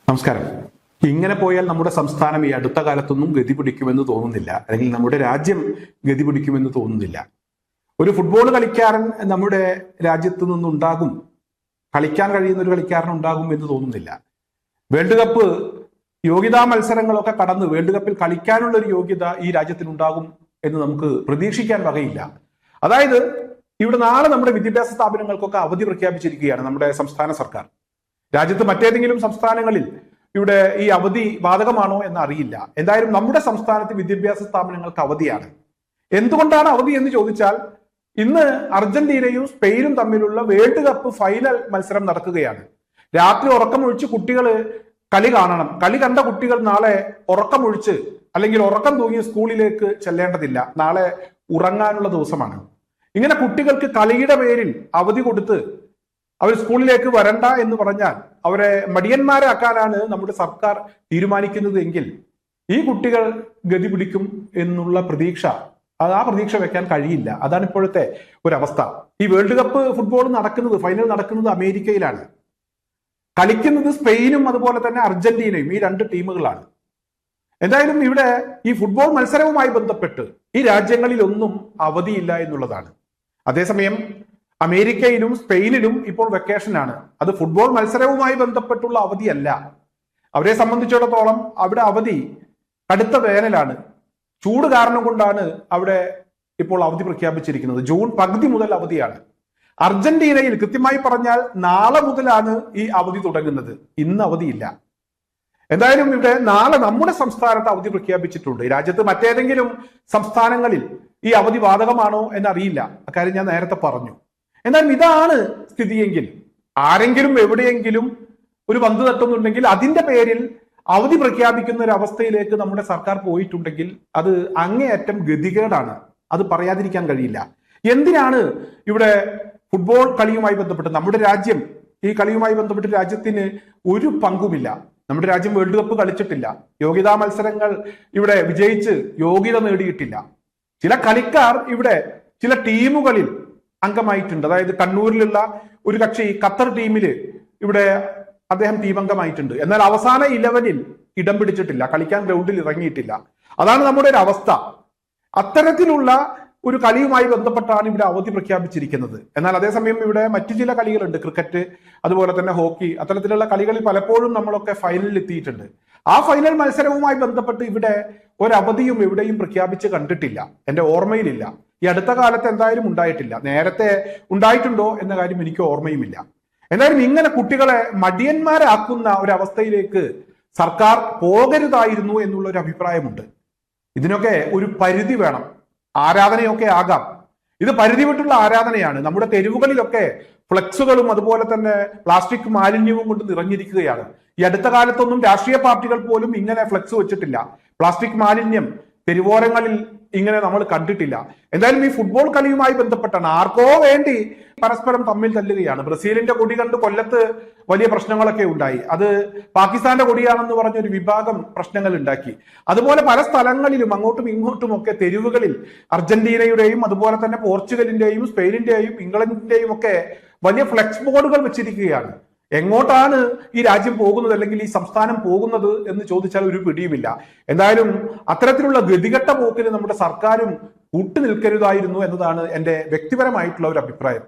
നമസ്കാരം. ഇങ്ങനെ പോയാൽ നമ്മുടെ സംസ്ഥാനം ഈ അടുത്ത കാലത്തൊന്നും ഗതി പിടിക്കുമെന്ന് തോന്നുന്നില്ല, അല്ലെങ്കിൽ നമ്മുടെ രാജ്യം ഗതി പിടിക്കുമെന്ന് തോന്നുന്നില്ല. ഒരു ഫുട്ബോൾ കളിക്കാരൻ നമ്മുടെ രാജ്യത്ത് നിന്നുണ്ടാകും, കളിക്കാൻ കഴിയുന്ന ഒരു കളിക്കാരൻ ഉണ്ടാകും എന്ന് തോന്നുന്നില്ല. വേൾഡ് കപ്പ് യോഗ്യതാ മത്സരങ്ങളൊക്കെ കടന്ന് വേൾഡ് കപ്പിൽ കളിക്കാനുള്ള ഒരു യോഗ്യത ഈ രാജ്യത്തിനുണ്ടാകും എന്ന് നമുക്ക് പ്രതീക്ഷിക്കാൻ വകയില്ല. അതായത് ഇവിടെ നാളെ നമ്മുടെ വിദ്യാഭ്യാസ സ്ഥാപനങ്ങൾക്കൊക്കെ അവധി പ്രഖ്യാപിച്ചിരിക്കുകയാണ് നമ്മുടെ സംസ്ഥാന സർക്കാർ. രാജ്യത്ത് മറ്റേതെങ്കിലും സംസ്ഥാനങ്ങളിൽ ഇവിടെ ഈ അവധി ബാധകമാണോ എന്ന് അറിയില്ല. എന്തായാലും നമ്മുടെ സംസ്ഥാനത്ത് വിദ്യാഭ്യാസ സ്ഥാപനങ്ങൾക്ക് അവധിയാണ്. എന്തുകൊണ്ടാണ് അവധി എന്ന് ചോദിച്ചാൽ, ഇന്ന് അർജന്റീനയും സ്പെയിനും തമ്മിലുള്ള വേൾഡ് കപ്പ് ഫൈനൽ മത്സരം നടക്കുകയാണ്. രാത്രി ഉറക്കമൊഴിച്ച് കുട്ടികൾ കളി കാണണം. കളി കണ്ട കുട്ടികൾ നാളെ ഉറക്കമൊഴിച്ച് അല്ലെങ്കിൽ ഉറക്കം തൂങ്ങി സ്കൂളിലേക്ക് ചെല്ലേണ്ടതില്ല. നാളെ ഉറങ്ങാനുള്ള ദിവസമാണ്. ഇങ്ങനെ കുട്ടികൾക്ക് കളിയുടെ പേരിൽ അവധി കൊടുത്ത് അവർ സ്കൂളിലേക്ക് വരണ്ട എന്ന് പറഞ്ഞാൽ അവരെ മടിയന്മാരാക്കാനാണ് നമ്മുടെ സർക്കാർ തീരുമാനിക്കുന്നത് എങ്കിൽ ഈ കുട്ടികൾ ഗതി പിടിക്കും എന്നുള്ള പ്രതീക്ഷ, ആ പ്രതീക്ഷ വെക്കാൻ കഴിയില്ല. അതാണ് ഇപ്പോഴത്തെ ഒരവസ്ഥ. ഈ വേൾഡ് കപ്പ് ഫുട്ബോൾ നടക്കുന്നത്, ഫൈനൽ നടക്കുന്നത് അമേരിക്കയിലാണ്. കളിക്കുന്നത് സ്പെയിനും അതുപോലെ തന്നെ അർജന്റീനയും, ഈ രണ്ട് ടീമുകളാണ്. എന്തായാലും ഇവിടെ ഈ ഫുട്ബോൾ മത്സരവുമായി ബന്ധപ്പെട്ട് ഈ രാജ്യങ്ങളിലൊന്നും അവധിയില്ല എന്നുള്ളതാണ്. അതേസമയം അമേരിക്കയിലും സ്പെയിനിലും ഇപ്പോൾ വെക്കേഷനാണ്. അത് ഫുട്ബോൾ മത്സരവുമായി ബന്ധപ്പെട്ടുള്ള അവധിയല്ല. അവരെ സംബന്ധിച്ചിടത്തോളം അവിടെ അവധി കടുത്ത വേനലാണ്. ചൂട് കാരണം കൊണ്ടാണ് അവിടെ ഇപ്പോൾ അവധി പ്രഖ്യാപിച്ചിരിക്കുന്നത്. ജൂൺ പകുതി മുതൽ അവധിയാണ്. അർജന്റീനയിൽ കൃത്യമായി പറഞ്ഞാൽ നാളെ മുതലാണ് ഈ അവധി തുടങ്ങുന്നത്. ഇന്ന് അവധിയില്ല. എന്തായാലും ഇവിടെ നാളെ നമ്മുടെ സംസ്ഥാനത്ത് അവധി പ്രഖ്യാപിച്ചിട്ടുണ്ട്. രാജ്യത്ത് മറ്റേതെങ്കിലും സംസ്ഥാനങ്ങളിൽ ഈ അവധി ബാധകമാണോ എന്നറിയില്ല. അക്കാര്യം ഞാൻ നേരത്തെ പറഞ്ഞു. എന്നാൽ ഇതാണ് സ്ഥിതിയെങ്കിൽ, ആരെങ്കിലും എവിടെയെങ്കിലും ഒരു പന്ത് തട്ടുന്നുണ്ടെങ്കിൽ അതിന്റെ പേരിൽ അവധി പ്രഖ്യാപിക്കുന്ന ഒരു അവസ്ഥയിലേക്ക് നമ്മുടെ സർക്കാർ പോയിട്ടുണ്ടെങ്കിൽ അത് അങ്ങേയറ്റം ഗതികേടാണ്. അത് പറയാതിരിക്കാൻ കഴിയില്ല. എന്തിനാണ് ഇവിടെ ഫുട്ബോൾ കളിയുമായി ബന്ധപ്പെട്ട് നമ്മുടെ രാജ്യം, ഈ കളിയുമായി ബന്ധപ്പെട്ട് രാജ്യത്തിന് ഒരു പങ്കുമില്ല. നമ്മുടെ രാജ്യം വേൾഡ് കപ്പ് കളിച്ചിട്ടില്ല. യോഗ്യതാ മത്സരങ്ങൾ ഇവിടെ വിജയിച്ച് യോഗ്യത നേടിയിട്ടില്ല. ചില കളിക്കാർ ഇവിടെ ചില ടീമുകളിൽ അംഗമായിട്ടുണ്ട്. അതായത് കണ്ണൂരിലുള്ള ഒരു കക്ഷി ഖത്തർ ടീമില് ഇവിടെ അദ്ദേഹം ടീമംഗമായിട്ടുണ്ട്. എന്നാൽ അവസാന 11-ൽ ഇടം പിടിച്ചിട്ടില്ല, കളിക്കാൻ ഗ്രൗണ്ടിൽ ഇറങ്ങിയിട്ടില്ല. അതാണ് നമ്മുടെ ഒരു അവസ്ഥ. അത്തരത്തിലുള്ള ഒരു കളിയുമായി ബന്ധപ്പെട്ടാണ് ഇവിടെ അവധി പ്രഖ്യാപിച്ചിരിക്കുന്നത്. എന്നാൽ അതേസമയം ഇവിടെ മറ്റു ചില കളികളുണ്ട്, ക്രിക്കറ്റ് അതുപോലെ തന്നെ ഹോക്കി, അത്തരത്തിലുള്ള കളികളിൽ പലപ്പോഴും നമ്മളൊക്കെ ഫൈനലിൽ എത്തിയിട്ടുണ്ട്. ആ ഫൈനൽ മത്സരവുമായി ബന്ധപ്പെട്ട് ഇവിടെ ഒരവധിയും എവിടെയും പ്രഖ്യാപിച്ച് കണ്ടിട്ടില്ല, എന്റെ ഓർമ്മയിലില്ല. ഈ അടുത്ത കാലത്ത് എന്തായാലും ഉണ്ടായിട്ടില്ല. നേരത്തെ ഉണ്ടായിട്ടുണ്ടോ എന്ന കാര്യം എനിക്ക് ഓർമ്മയുമില്ല. എന്തായാലും ഇങ്ങനെ കുട്ടികളെ മടിയന്മാരാക്കുന്ന ഒരവസ്ഥയിലേക്ക് സർക്കാർ പോകരുതായിരുന്നു എന്നുള്ള ഒരു അഭിപ്രായമുണ്ട്. ഇതിനൊക്കെ ഒരു പരിധി വേണം. ആരാധനയൊക്കെ ആകാം, ഇത് പരിധി വിട്ടുള്ള ആരാധനയാണ്. നമ്മുടെ തെരുവുകളിലൊക്കെ ഫ്ലെക്സുകളും അതുപോലെ തന്നെ പ്ലാസ്റ്റിക് മാലിന്യവും കൊണ്ട് നിറഞ്ഞിരിക്കുകയാണ്. ഈ അടുത്ത കാലത്തൊന്നും രാഷ്ട്രീയ പാർട്ടികൾ പോലും ഇങ്ങനെ ഫ്ലെക്സ് വെച്ചിട്ടില്ല. പ്ലാസ്റ്റിക് മാലിന്യം തെരുവോരങ്ങളിൽ ഇങ്ങനെ നമ്മൾ കണ്ടിട്ടില്ല. എന്തായാലും ഈ ഫുട്ബോൾ കളിയുമായി ബന്ധപ്പെട്ടാണ്, ആർക്കോ വേണ്ടി പരസ്പരം തമ്മിൽ തല്ലുകയാണ്. ബ്രസീലിന്റെ കൊടി കണ്ട് കൊല്ലത്ത് വലിയ പ്രശ്നങ്ങളൊക്കെ ഉണ്ടായി. അത് പാകിസ്ഥാന്റെ കൊടിയാണെന്ന് പറഞ്ഞൊരു വിഭാഗം പ്രശ്നങ്ങൾ ഉണ്ടാക്കി. അതുപോലെ പല സ്ഥലങ്ങളിലും അങ്ങോട്ടും ഇങ്ങോട്ടും ഒക്കെ തെരുവുകളിൽ അർജന്റീനയുടെയും അതുപോലെ തന്നെ പോർച്ചുഗലിന്റെയും സ്പെയിനിന്റെയും ഇംഗ്ലണ്ടിന്റെയും ഒക്കെ വലിയ ഫ്ലെക്സ് ബോർഡുകൾ വെച്ചിരിക്കുകയാണ്. എങ്ങോട്ടാണ് ഈ രാജ്യം പോകുന്നത് അല്ലെങ്കിൽ ഈ സംസ്ഥാനം പോകുന്നത് എന്ന് ചോദിച്ചാൽ ഒരു പിടിയുമില്ല. എന്തായാലും അത്തരത്തിലുള്ള ഗതികെട്ട പോക്കിന് നമ്മുടെ സർക്കാരും കൂട്ടുനിൽക്കരുതായിരുന്നു എന്നതാണ് എൻ്റെ വ്യക്തിപരമായിട്ടുള്ള ഒരു അഭിപ്രായം.